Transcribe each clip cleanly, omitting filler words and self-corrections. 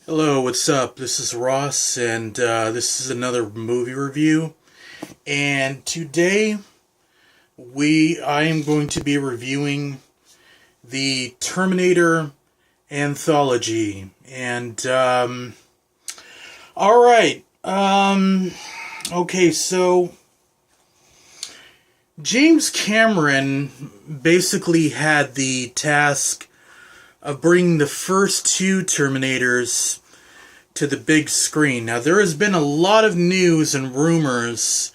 Hello, what's up? This is Ross, and this is another movie review. And today, I am going to be reviewing the Terminator Anthology. And all right, okay, so James Cameron basically had the task of bringing the first two Terminators to the big screen. Now, there has been a lot of news and rumors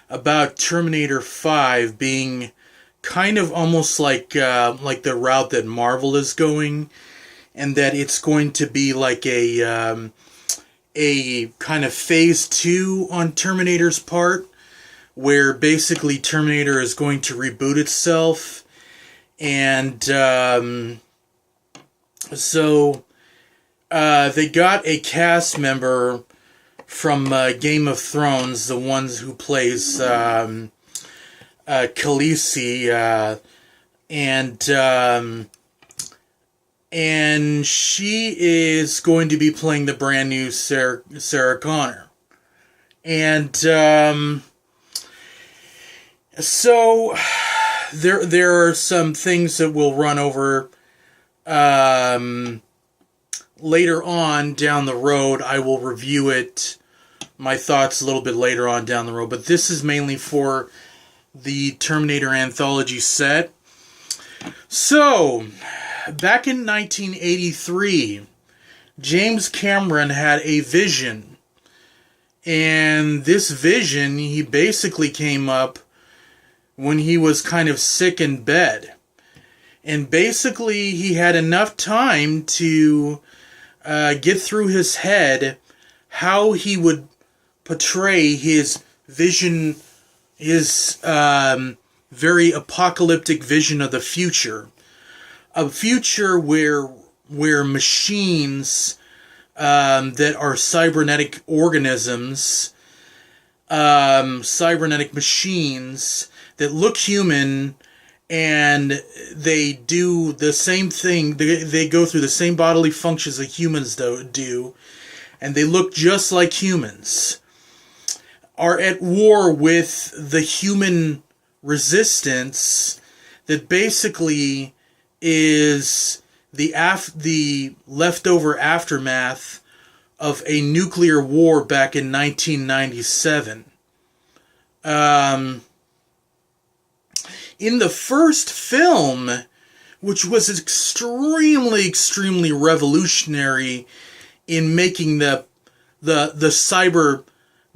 about Terminator 5 being kind of almost like the route that Marvel is going, and that it's going to be like a kind of phase 2 on Terminator's part, where basically Terminator is going to reboot itself, and so they got a cast member from Game of Thrones, the ones who plays Khaleesi, and she is going to be playing the brand new Sarah Connor, and so there are some things that we'll run over. Later on down the road. I will review it, my thoughts a little bit later on down the road, but this is mainly for the Terminator Anthology set. So, back in 1983, James Cameron had a vision, and this vision, he basically came up when he was kind of sick in bed. And basically, he had enough time to get through his head how he would portray his vision, his very apocalyptic vision of the future. A future where machines that are cybernetic organisms, cybernetic machines that look human, and they do the same thing. They go through the same bodily functions that humans do, and they look just like humans, are at war with the human resistance that basically is the leftover aftermath of a nuclear war back in 1997. In the first film, which was extremely revolutionary in making the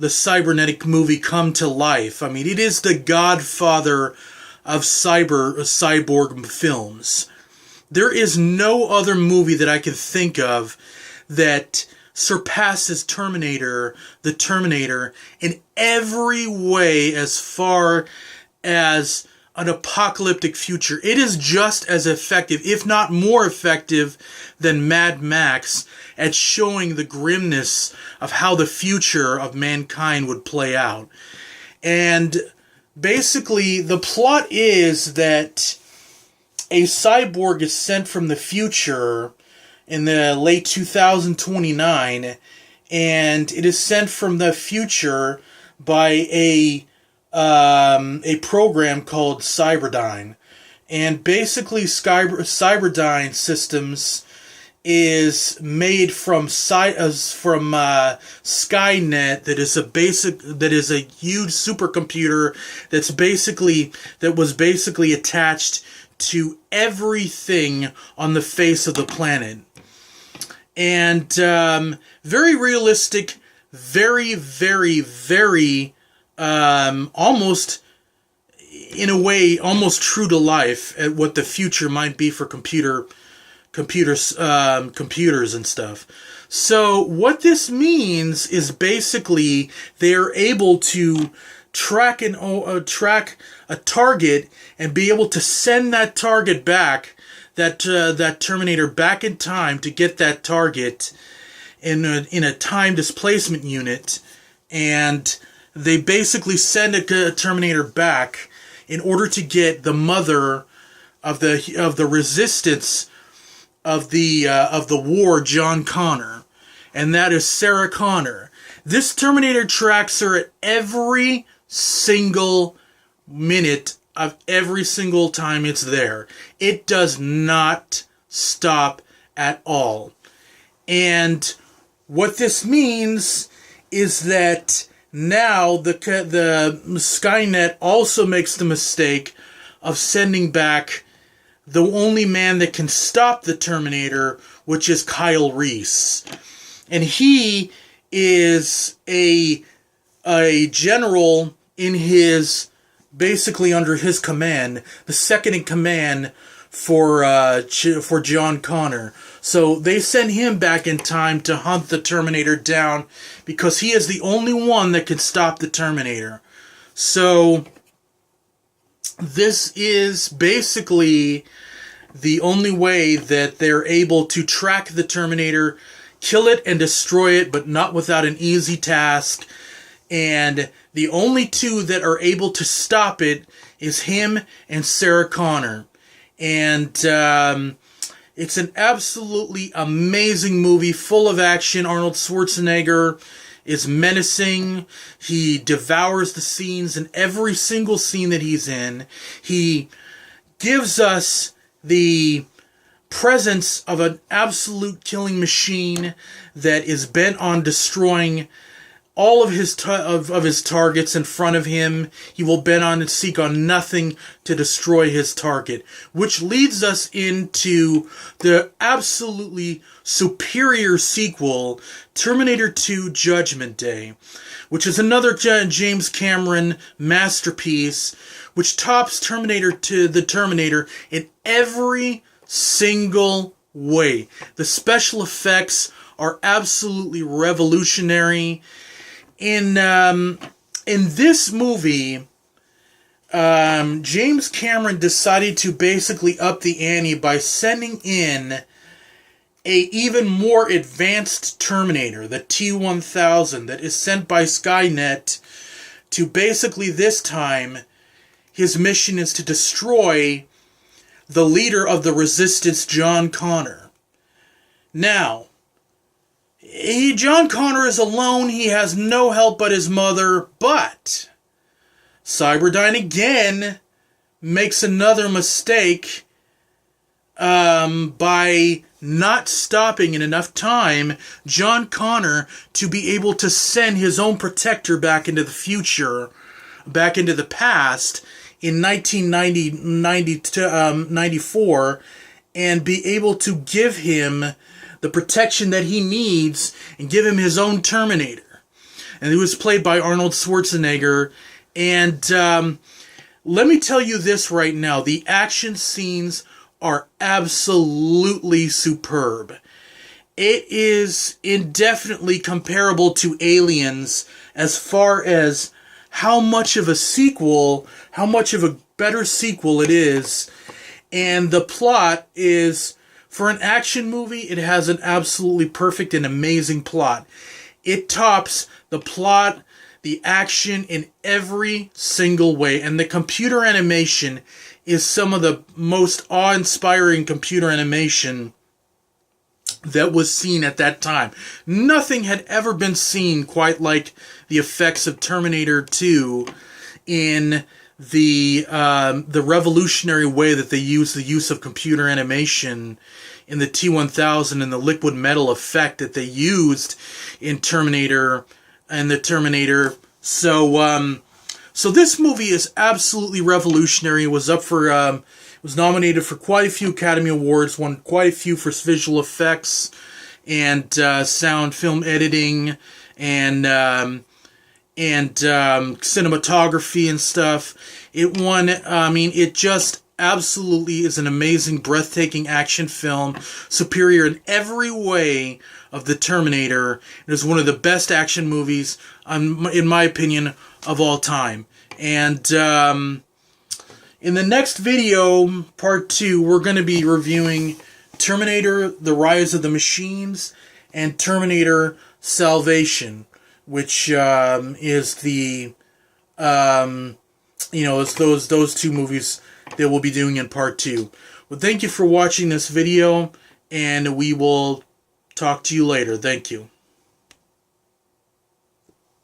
cybernetic movie come to life. I mean, it is the godfather of cyborg films. There is no other movie that I can think of that surpasses the Terminator in every way as far as an apocalyptic future. It is just as effective, if not more effective, than Mad Max at showing the grimness of how the future of mankind would play out. And basically, the plot is that a cyborg is sent from the future in the late 2029, and it is sent from the future by a program called Cyberdyne. And basically Cyberdyne systems is made from Skynet, that is a huge supercomputer that was basically attached to everything on the face of the planet. And very realistic, very almost, in a way, almost true to life at what the future might be for computers and stuff. So what this means is basically they are able to track a target and be able to send that target back, that Terminator back in time to get that target in a time displacement unit, and they basically send a Terminator back in order to get the mother of the resistance of the war, John Connor. and that is Sarah Connor. This Terminator tracks her at every single minute of every single time it's there. It does not stop at all. And what this means is that now the Skynet also makes the mistake of sending back the only man that can stop the Terminator, which is Kyle Reese. And he is a general in his, basically under his command, the second in command for John Connor. So they send him back in time to hunt the Terminator down because he is the only one that can stop the Terminator. So this is basically the only way that they're able to track the Terminator, kill it and destroy it, but not without an easy task. And the only two that are able to stop it is him and Sarah Connor. And it's an absolutely amazing movie, full of action. Arnold Schwarzenegger is menacing. He devours the scenes in every single scene that he's in. He gives us the presence of an absolute killing machine that is bent on destroying all of his his targets in front of him. He will bent on and seek on nothing to destroy his target, which leads us into the absolutely superior sequel, Terminator 2 Judgment Day, which is another James Cameron masterpiece, which tops Terminator 2, the Terminator, in every single way. The special effects are absolutely revolutionary. In this movie, James Cameron decided to basically up the ante by sending in a even more advanced Terminator, the T-1000, that is sent by Skynet to basically this time, his mission is to destroy the leader of the Resistance, John Connor. Now, John Connor is alone. He has no help but his mother. But Cyberdyne again makes another mistake by not stopping in enough time John Connor to be able to send his own protector back into the future, back into the past in 1994, and be able to give him the protection that he needs and give him his own Terminator. And it was played by Arnold Schwarzenegger. And let me tell you this right now. The action scenes are absolutely superb. It is indefinitely comparable to Aliens as far as how much of a sequel, how much of a better sequel it is. And the plot is, for an action movie, it has an absolutely perfect and amazing plot. It tops the plot, the action in every single way. And the computer animation is some of the most awe-inspiring computer animation that was seen at that time. Nothing had ever been seen quite like the effects of Terminator 2 in the revolutionary way that they use the use of computer animation in the T-1000 and the liquid metal effect that they used in Terminator and the Terminator. So this movie is absolutely revolutionary. It was up for was nominated for quite a few Academy Awards, won quite a few for visual effects and sound, film editing, and cinematography and stuff. It won. I mean, it just absolutely is an amazing, breathtaking action film, superior in every way of the Terminator. It is one of the best action movies, in my opinion, of all time. And in the next video, part 2, we're going to be reviewing Terminator: The Rise of the Machines and Terminator: Salvation, which is the it's those two movies that we'll be doing in part 2. Well, thank you for watching this video, and we will talk to you later. Thank you.